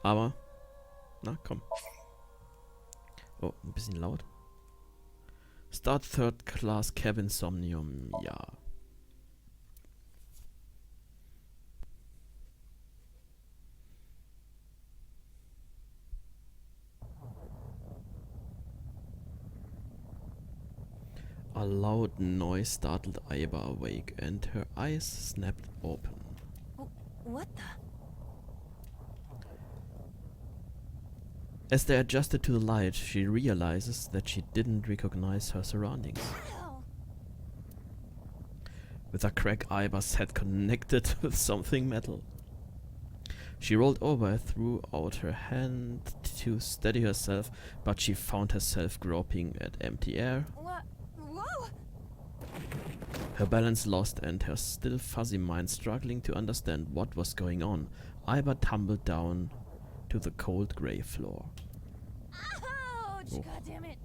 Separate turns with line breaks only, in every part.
Aber, na komm. Oh, ein bisschen laut. Start Third Class Cabin Somnium, ja. A loud noise startled Iva awake, and her eyes snapped open.
What the?
As they adjusted to the light, she realizes that she didn't recognize her surroundings.
Ow.
With a crack, Iva's head connected with something metal. She rolled over and threw out her hand to steady herself, but she found herself groping at empty air.
What? Whoa!
Her balance lost and her still fuzzy mind struggling to understand what was going on, Iva tumbled down to the cold grey floor.
Ouch!
Oh.
God damn it!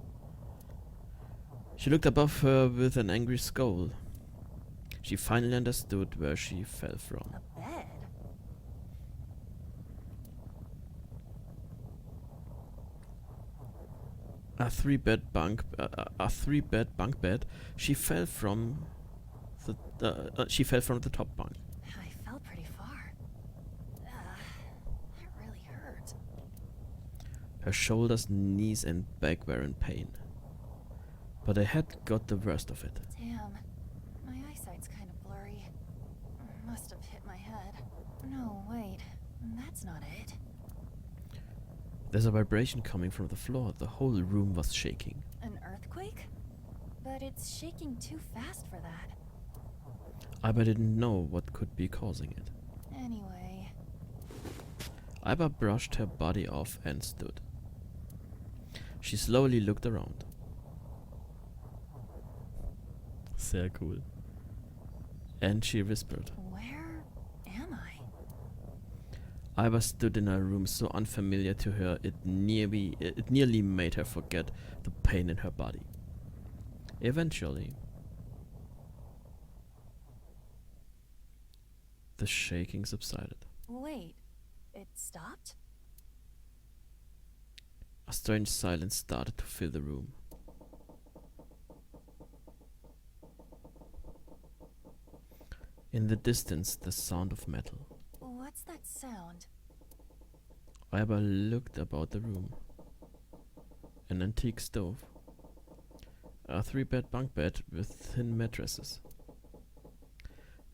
She looked above her with an angry scowl. She finally understood where she fell from.
A bed?
A three-bed bunk bed. She fell from the top bunk.
I fell pretty far. It really hurt.
Her shoulders, knees, and back were in pain, but her head got the worst of it.
Damn. My eyesight's kind of blurry. Must have hit my head. No, wait. That's not it.
There's a vibration coming from the floor. The whole room was shaking.
An earthquake? But it's shaking too fast for that.
Iva didn't know what could be causing it.
Anyway.
Iva brushed her body off and stood. She slowly looked around. Sehr cool. And she whispered.
Where am I?
Iva stood in a room so unfamiliar to her it nearly made her forget the pain in her body. Eventually, the shaking subsided.
Wait. It stopped?
A strange silence started to fill the room. In the distance, the sound of metal.
What's that sound?
Iva looked about the room. An antique stove. A three-bed bunk bed with thin mattresses.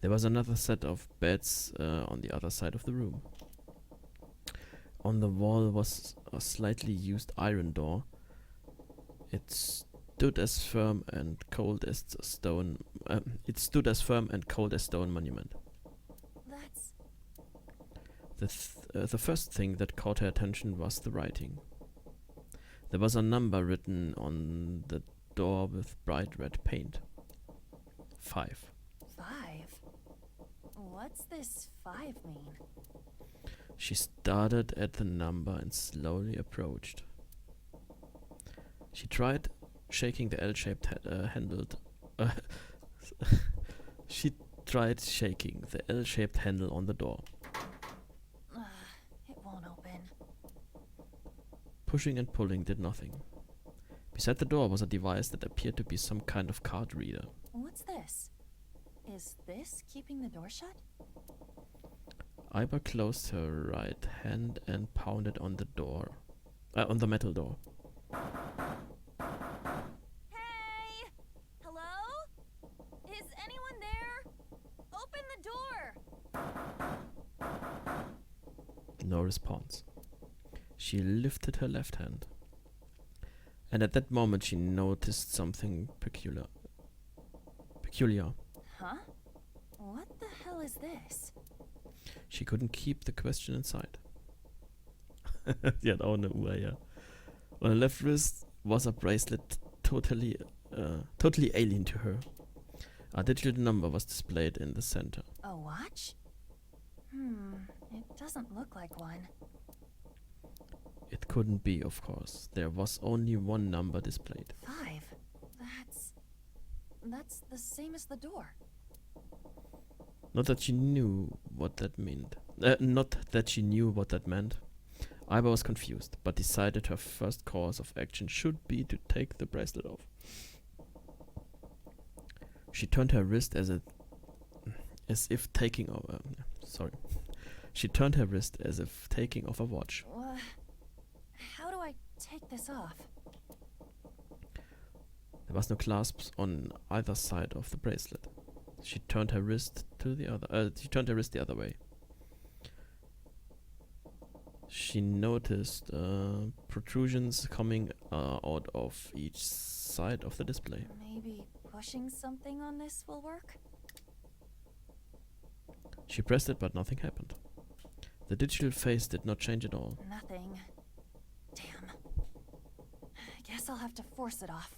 There was another set of beds on the other side of the room. On the wall was a slightly used iron door. It stood as firm and cold as stone. Monument.
That's...
The first thing that caught her attention was the writing. There was a number written on the door with bright red paint. 5.
5? What's this 5 mean?
She started at the number and slowly approached. She tried shaking the L-shaped She tried shaking the L-shaped handle on the door.
It won't open.
Pushing and pulling did nothing. Beside the door was a device that appeared to be some kind of card reader.
What's this? Is this keeping the door shut?
Iva closed her right hand and pounded on the door. On the metal door.
Hey! Hello? Is anyone there? Open the door!
No response. She lifted her left hand. And at that moment she noticed something peculiar.
Huh? What the hell is this?
She couldn't keep the question inside. Sie hat auch eine Uhr, ja. On her left wrist was a bracelet totally alien to her. A digital number was displayed in the center.
A watch? It doesn't look like one.
It couldn't be, of course. There was only one number displayed.
5? That's the same as the door.
Not that she knew what that meant. Iba was confused, but decided her first course of action should be to take the bracelet off. She turned her wrist if taking off. She turned her wrist as if taking off a watch.
How do I take this off?
There was no clasps on either side of the bracelet. She turned her wrist the other way. She noticed protrusions coming out of each side of the display.
Maybe pushing something on this will work?
She pressed it, but nothing happened. The digital face did not change at all.
Nothing. Damn. I guess I'll have to force it off.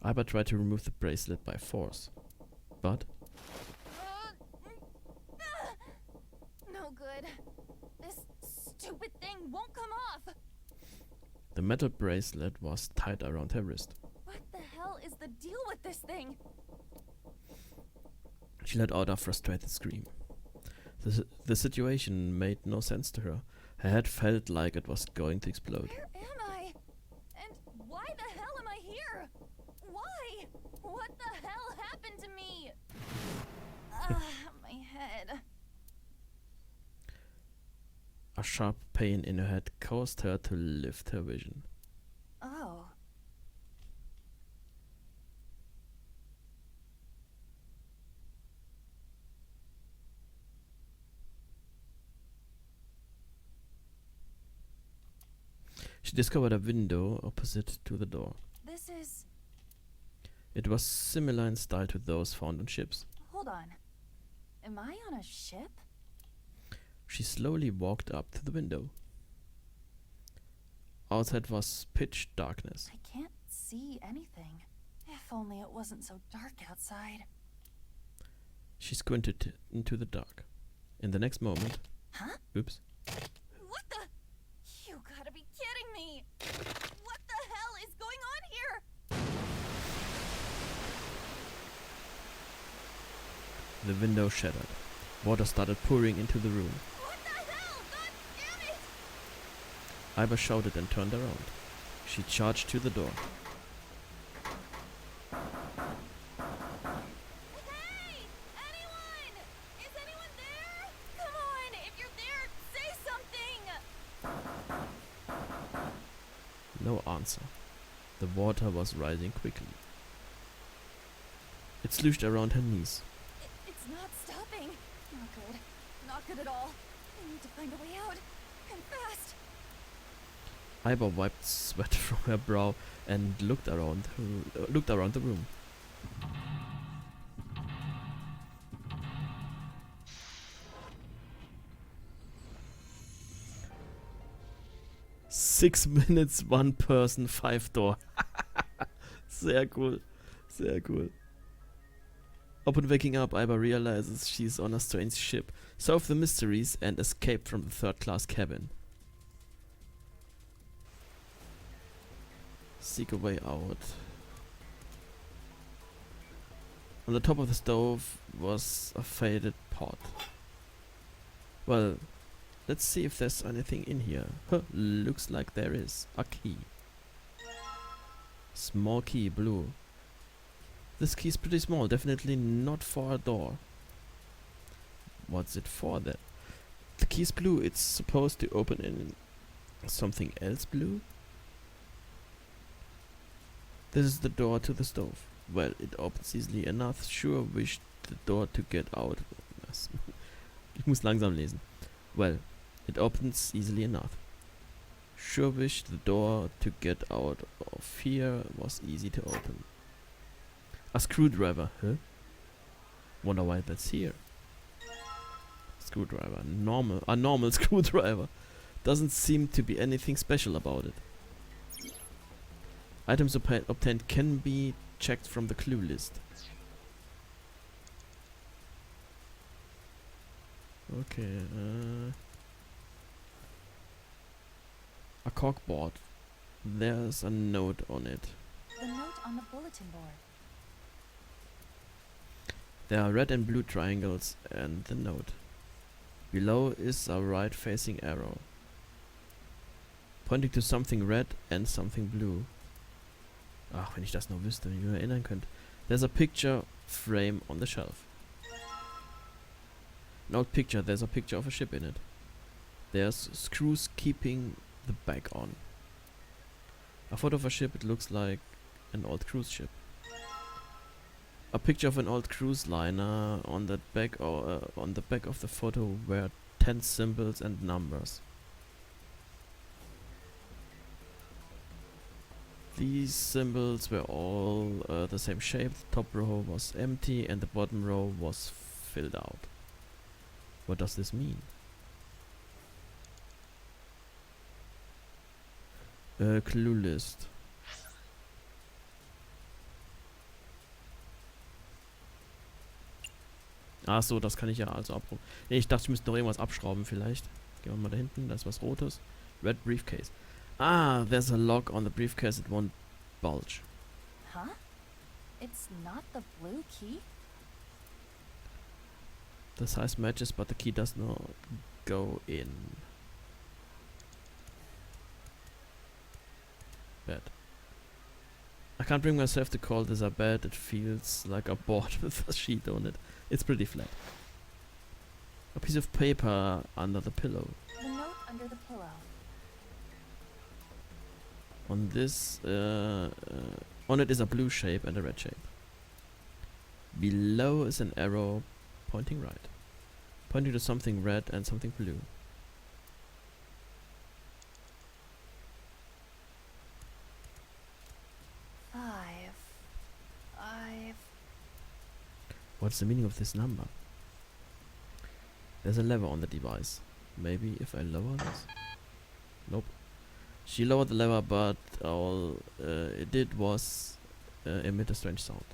Iba tried to remove the bracelet by force, but
No good. This stupid thing won't come off.
the metal bracelet was tied around her wrist.
What the hell is the deal with this thing?
She let out a frustrated scream. The situation made no sense to her. Her head felt like it was going to explode.
Where am I? And why the hell am I here? Why? What the hell happened to me? My head.
A sharp pain in her head caused her to lift her vision.
Oh.
She discovered a window opposite to the door.
This is...
It was similar in style to those found on ships.
Hold on. Am I on a ship?
She slowly walked up to the window. Outside was pitch darkness.
I can't see anything. If only it wasn't so dark outside.
She squinted into the dark. In the next moment...
Huh?
Oops.
What the? You gotta be kidding me! What the hell is going on here?
The window shattered. Water started pouring into the room.
What the hell? God damn it!
Iba shouted and turned around. She charged to the door.
Hey! Anyone? Is anyone there? Come on! If you're there, say something!
No answer. The water was rising quickly. It slooshed around her knees.
It's not stopping. Not good. Not good at all. I need to find a way out. And fast.
Iba wiped sweat from her brow and looked around the room. Six minutes, one person, 5 door. Sehr cool. Sehr cool. Upon waking up, Iba realizes she's on a strange ship, solve the mysteries, and escape from the third-class cabin. Seek a way out. On the top of the stove was a faded pot. Well, let's see if there's anything in here. Huh, looks like there is. A key. Small key, blue. This key is pretty small, definitely not for a door. What's it for then? The key is blue, it's supposed to open in something else blue? This is the door to the stove. Well, it opens easily enough. Sure wish the door to get out. Ich muss langsam lesen. Well, it opens easily enough. Sure wish the door to get out of here was easy to open. A screwdriver, huh? Wonder why that's here. Screwdriver, a normal screwdriver. Doesn't seem to be anything special about it. Items obtained can be checked from the clue list. Okay, a corkboard. There's a note on it.
The note on the bulletin board.
There are red and blue triangles and the note. Below is a right-facing arrow. Pointing to something red and something blue. Ach, wenn ich das nur wüsste, wenn ich mich erinnern könnte. There's a picture frame on the shelf. An old picture, there's a picture of a ship in it. There's screws keeping the back on. A photo of a ship, it looks like an old cruise ship. A picture of an old cruise liner. On the back of the photo were 10 symbols and numbers. These symbols were all the same shape. The top row was empty and the bottom row was filled out. What does this mean? Clue list. Ach so, das kann ich ja also abrufen. Nee, ich dachte, ich müsste noch irgendwas abschrauben vielleicht. Gehen wir mal da hinten, da ist was Rotes. Red Briefcase. Ah, there's a lock on the briefcase, it won't bulge.
Huh? It's not the blue key?
The size matches, but the key does not go in. Bed. I can't bring myself to call this a bed. It feels like a board with a sheet on it. It's pretty flat. A piece of paper under the pillow.
The note under the pillow.
On this, on it is a blue shape and a red shape. Below is an arrow pointing right, pointing to something red and something blue.
Five.
What's the meaning of this number? There's a lever on the device. Maybe if I lower this? Nope. She lowered the lever, but all it did was emit a strange sound.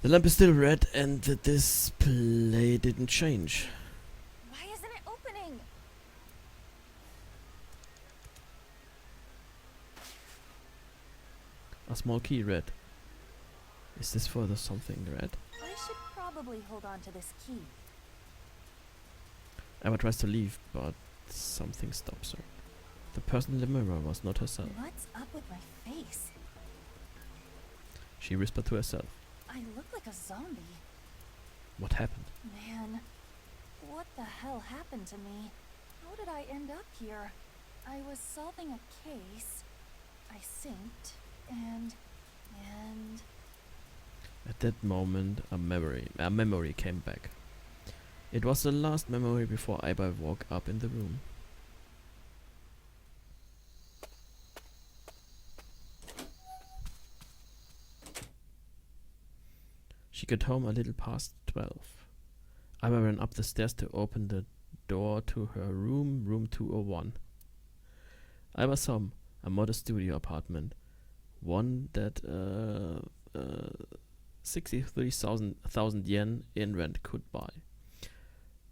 The lamp is still red and the display didn't change.
Why isn't it opening?
A small key red. Is this for the something red?
I should probably hold on to this key.
Eva tries to leave, but something stops her. The person in the mirror was not herself.
What's up with my face?
She whispered to herself.
I look like a zombie.
What happened?
Man, what the hell happened to me? How did I end up here? I was solving a case. I synced, and...
At that moment, a memory came back. It was the last memory before Iba woke up in the room. She got home a little past 12. Iba ran up the stairs to open the door to her room, room 201. Iba saw a modest studio apartment, one that 63,000 yen in rent could buy.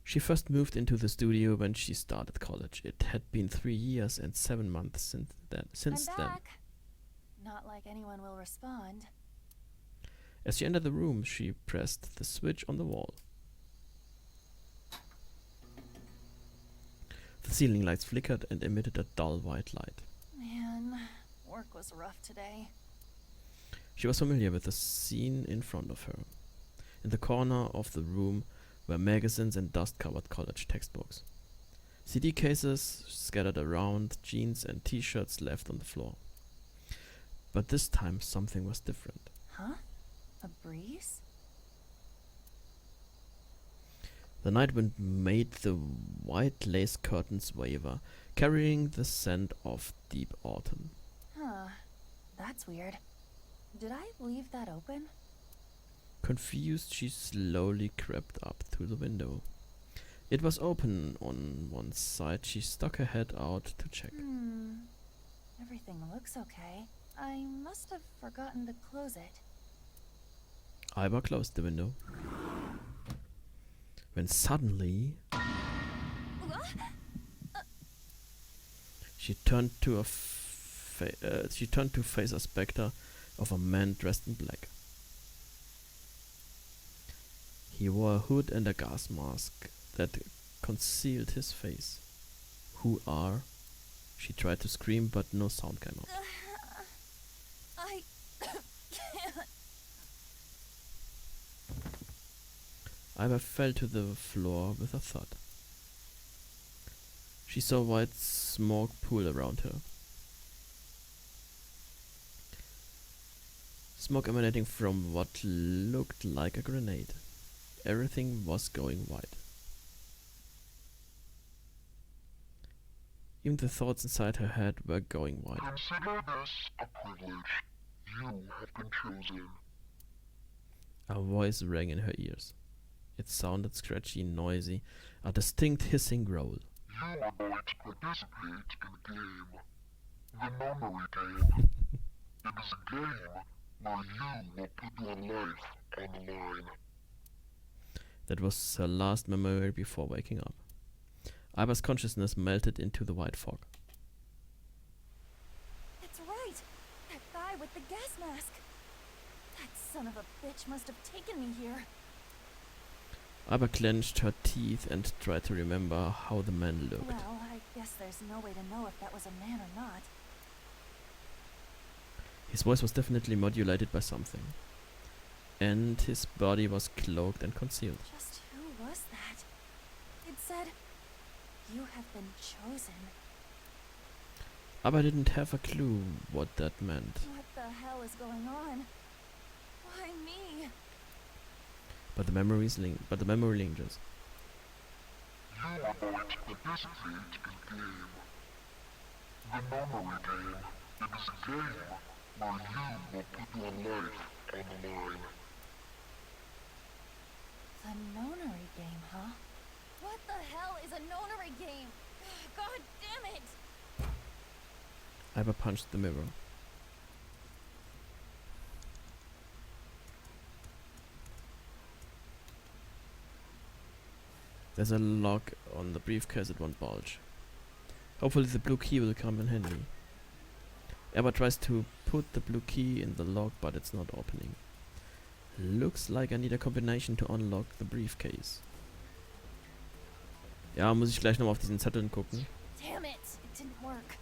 She first moved into the studio when she started college. It had been 3 years and 7 months since then.
I'm back. Not like anyone will respond.
As she entered the room, she pressed the switch on the wall. The ceiling lights flickered and emitted a dull white light.
Man, work was rough today.
She was familiar with the scene in front of her. In the corner of the room were magazines and dust-covered college textbooks. CD cases scattered around, jeans and t-shirts left on the floor. But this time something was different.
Huh? A breeze?
The night wind made the white lace curtains waver, carrying the scent of deep autumn.
Huh. That's weird. Did I leave that open?
Confused, she slowly crept up to the window. It was open on one side. She stuck her head out to check.
Everything looks okay. I must have forgotten to close it.
Iba closed the window. When suddenly she turned to face a specter of a man dressed in black. He wore a hood and a gas mask that concealed his face. Who are She tried to scream, but no sound came out.
I can't.
Iva fell to the floor with a thud. She saw a white smoke pool around her. Smoke emanating from what looked like a grenade. Everything was going white. Even the thoughts inside her head were going white.
Consider this a privilege. You have been chosen.
A voice rang in her ears. It sounded scratchy and noisy, a distinct hissing growl.
You are going to participate in a game. The memory game. It is a game where you will put your life on the line.
That was her last memory before waking up. Iva's consciousness melted into the white fog.
That's right. That guy with the gas mask. That son of a bitch must have taken me here.
Iva clenched her teeth and tried to remember how the man looked.
Well, I guess there's no way to know if that was a man or not.
His voice was definitely modulated by something. And his body was cloaked and concealed.
Just who was that? It said, "You have been chosen."
Iva didn't have a clue what that meant.
What the hell is going on? Why me?
But the memory lingers.
You are going to participate in a game. The memory game. It is a game where you will put your life on the line.
The nonary game, huh? What the hell is a nonary game? God damn it!
Iva punched the mirror. There's a lock on the briefcase, it won't bulge. Hopefully the blue key will come in handy. Eva tries to put the blue key in the lock, but it's not opening. Looks like I need a combination to unlock the briefcase. Ja, muss ich gleich nochmal auf diesen Zetteln gucken.
Damn it! It didn't work.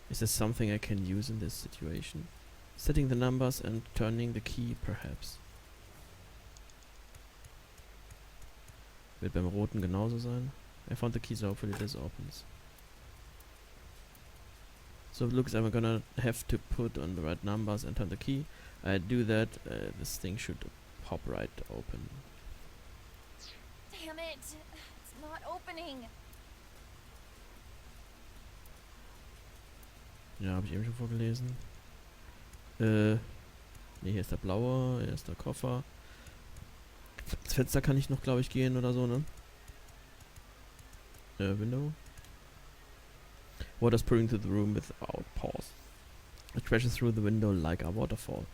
Is there something I can use in this situation? Setting the numbers and turning the key, perhaps. Wird beim roten genauso sein. I found the key, so hopefully this opens. So it looks like I'm gonna have to put on the right numbers and turn the key. I do that, this thing should pop right open.
Damn it! It's not opening.
Ja, habe ich eben schon vorgelesen. Ne, hier ist der blaue, hier ist der Koffer. Das Fenster kann ich noch, glaube ich, gehen oder so, ne? Window. Water's pouring through the room without pause. It crashes through the window like a waterfall.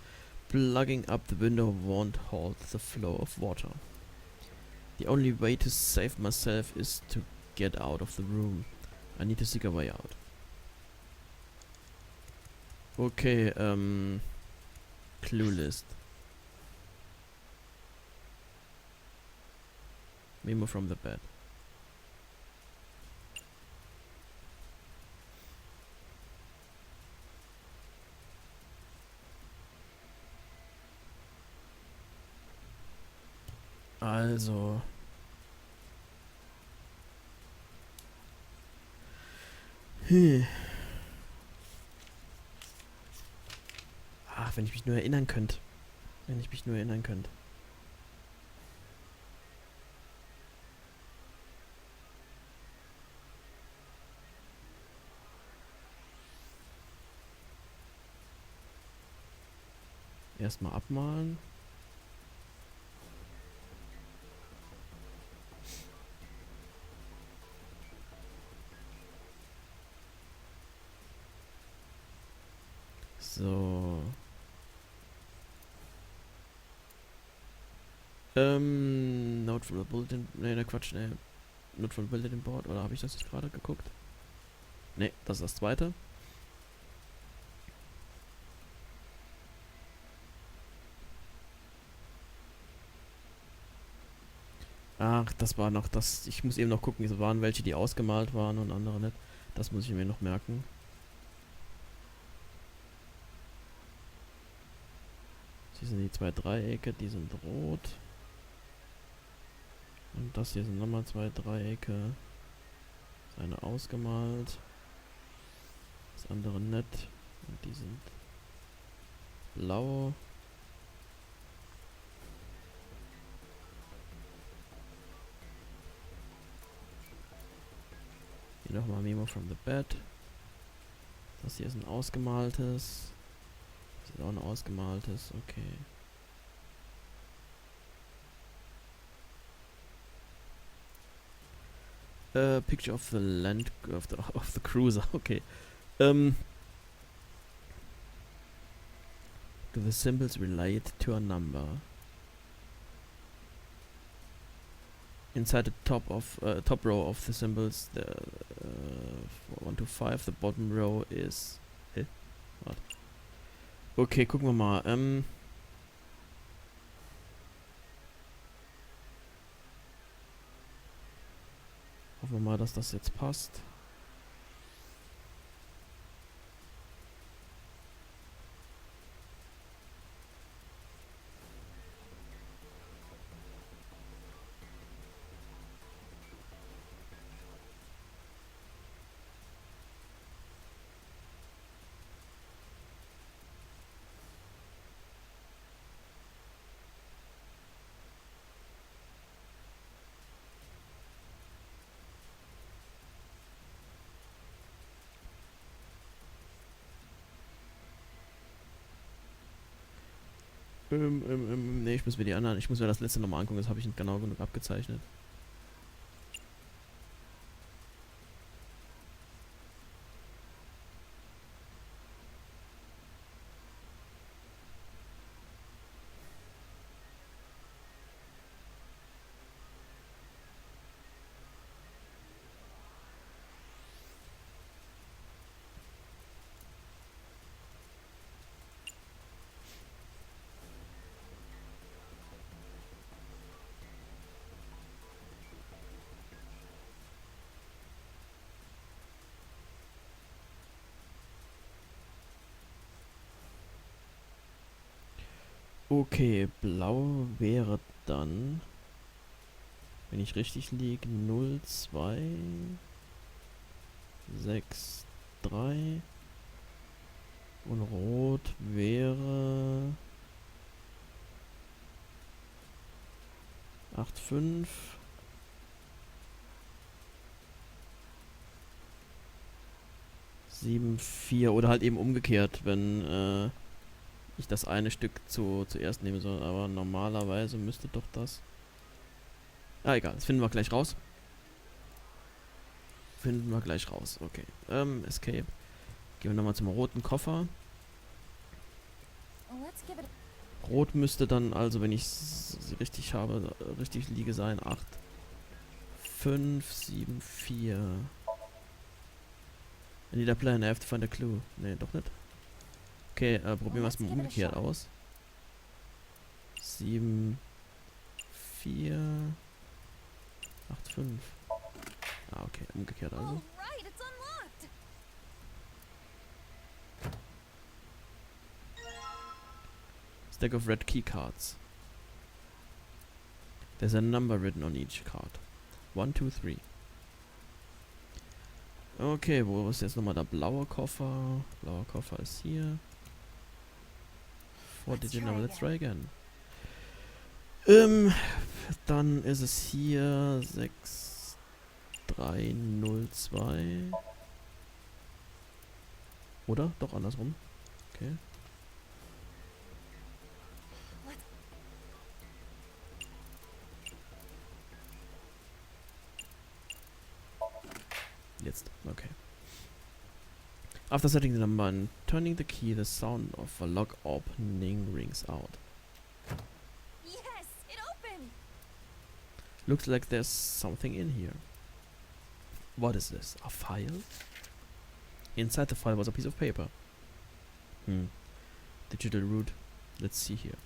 Plugging up the window won't halt the flow of water. The only way to save myself is to get out of the room. I need to seek a way out. Okay, Clue list. Memo from the bed. Also. Ach, wenn ich mich nur erinnern könnte. Wenn ich mich nur erinnern könnte. Erstmal abmalen. So. Note from the bulletin. Ne, Quatsch, ne. Note from the bulletin board. Oder habe ich das jetzt gerade geguckt? Ne, das ist das zweite. Ach, das war noch das. Ich muss eben noch gucken, es waren welche, die ausgemalt waren und andere nicht. Das muss ich mir noch merken. Hier sind die 2 Dreiecke, die sind rot. Und das hier sind nochmal 2 Dreiecke. Das eine ausgemalt. Das andere nett. Und die sind blau. Hier nochmal Memo from the Bed. Das hier ist ein ausgemaltes. Das ist auch ein ausgemaltes, okay. Picture of the land of the cruiser, okay. Do the symbols relate to a number? Inside the top row of the symbols, the 1 to 5, the bottom row is. What? Okay, gucken wir mal. Hoffen wir mal, dass das jetzt passt. Nee, ich muss mir das letzte nochmal angucken, das habe ich nicht genau genug abgezeichnet. Okay, blau wäre dann, wenn ich richtig liege, 0, 2, 6, 3. Und rot wäre 8, 5. 7, 4. Oder halt eben umgekehrt, wenn ich das eine Stück zuerst nehmen soll. Aber normalerweise müsste doch das... Ah, egal. Das finden wir gleich raus. Okay. Escape. Gehen wir nochmal zum roten Koffer. Rot müsste dann, also wenn ich sie richtig habe, richtig liege sein. 8, 5, 7, 4. I need a plan, I have to find a clue. Nee, doch nicht. Okay, probieren wir es mal umgekehrt aus. 7, 4, 8, 5. Ah, okay, umgekehrt also. Stack of red key cards. There's a number written on each card. 1, 2, 3. Okay, wo ist jetzt nochmal der blaue Koffer? Blauer Koffer ist hier. 4-digit number, let's try again. Dann ist es hier 6, 3, 0, 2. Oder? Doch andersrum. Okay. Jetzt, okay. After setting the number and turning the key, the sound of a lock opening rings out.
Yes, it opened.
Looks like there's something in here. What is this? A file? Inside the file was a piece of paper. Digital root. Let's see here.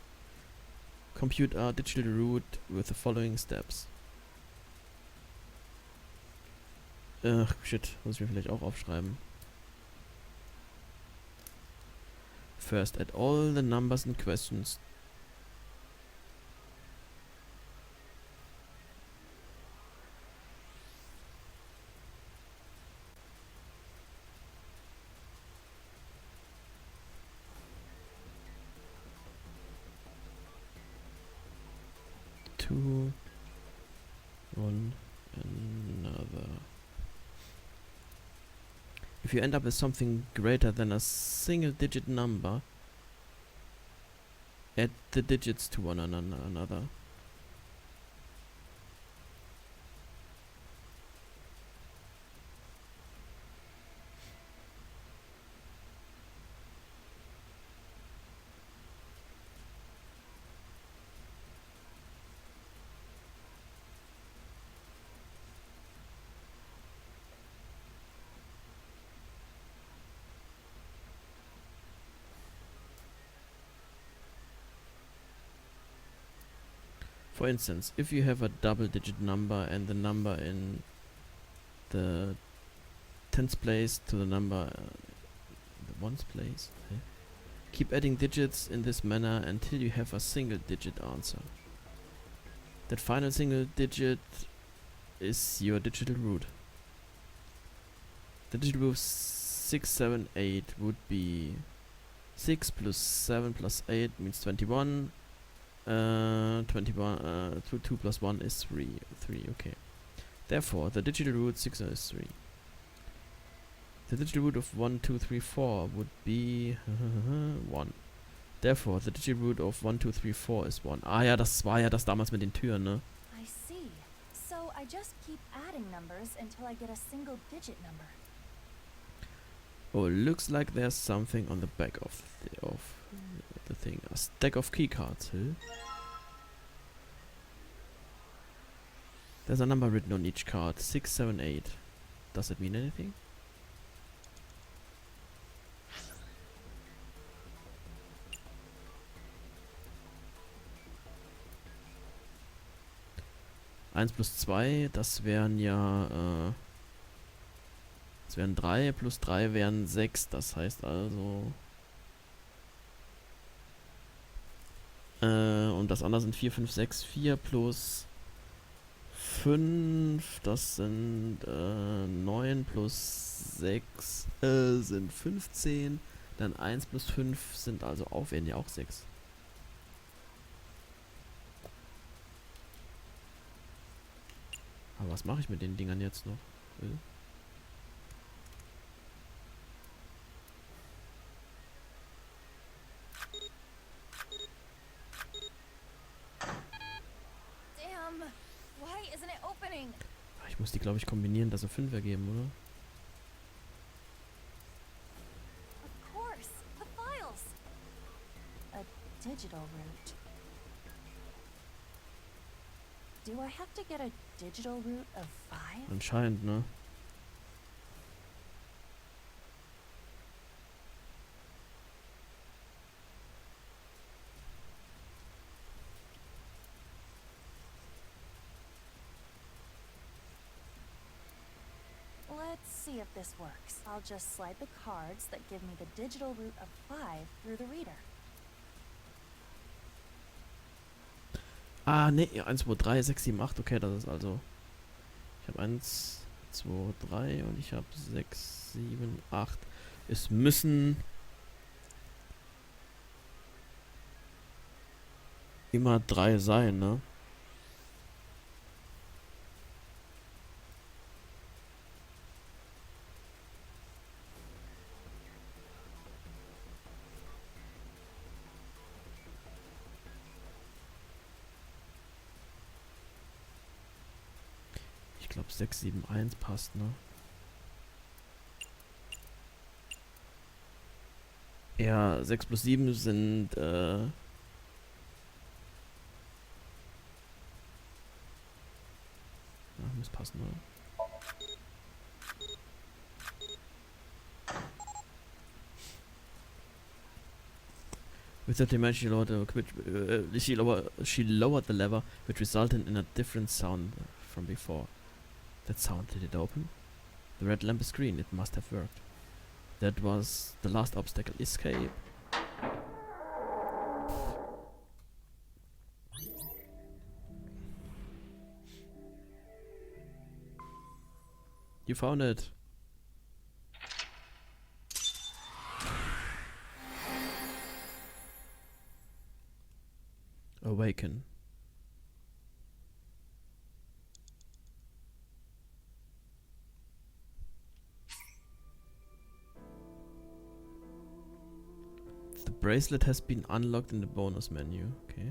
Compute a digital root with the following steps. Ach, shit. Muss ich mir vielleicht auch aufschreiben. First, add all the numbers and questions. To one another. If you end up with something greater than a single digit number, add the digits to one another. For instance, if you have a double-digit number and the number in the tens place to the number the ones place, keep adding digits in this manner until you have a single-digit answer. That final single digit is your digital root. The digital root of 6, 7, 8 would be 6 plus 7 plus 8 means 21. 21, 2 plus 1 is 3. 3, okay. Therefore, the digital root 6 is 3. The digital root of 1, 2, 3, 4 would be 1. Therefore, the digital root of 1, 2, 3, 4 is 1. Ah ja, das war ja das damals mit den Türen, ne?
I see. So I just keep adding numbers until I get a single digit number.
Oh, looks like there's something on the back of the thing. A stack of keycards, huh? There's a number written on each card. 6, 7, 8. Does it mean anything? Eins plus 2, das wären ja, das wären 3, plus 3 wären 6, das heißt also, und das andere sind 4, 5, 6, 4 plus 5, das sind 9 plus 6 sind 15, dann 1 plus 5 sind also auch, werden ja auch 6. Aber was mache ich mit den Dingern jetzt noch?
Damn! Why isn't it opening?
Ich muss die, glaube ich, kombinieren, dass sie 5 ergeben, oder?
Of course, the files. A digital root. Do I have to get a digital root of 5?
Anscheinend, ne?
Let's see if this works. I'll just slide the cards that give me the digital root of 5 through the reader.
Ah, ne, 1, 2, 3, 6, 7, 8, okay, das ist also... Ich habe 1, 2, 3 und ich habe 6, 7, 8. Es müssen... immer 3 sein, ne? Ich glaube 6, 7, 1 passt, ne? Ja, 6 plus 7 sind, ja, muss passen, oder? With that dimension, she lowered the lever, which resulted in a different sound from before. That sound, did it open? The red lamp is green. It must have worked. That was the last obstacle. Escape. You found it. Awaken. The bracelet has been unlocked in the bonus menu. Okay.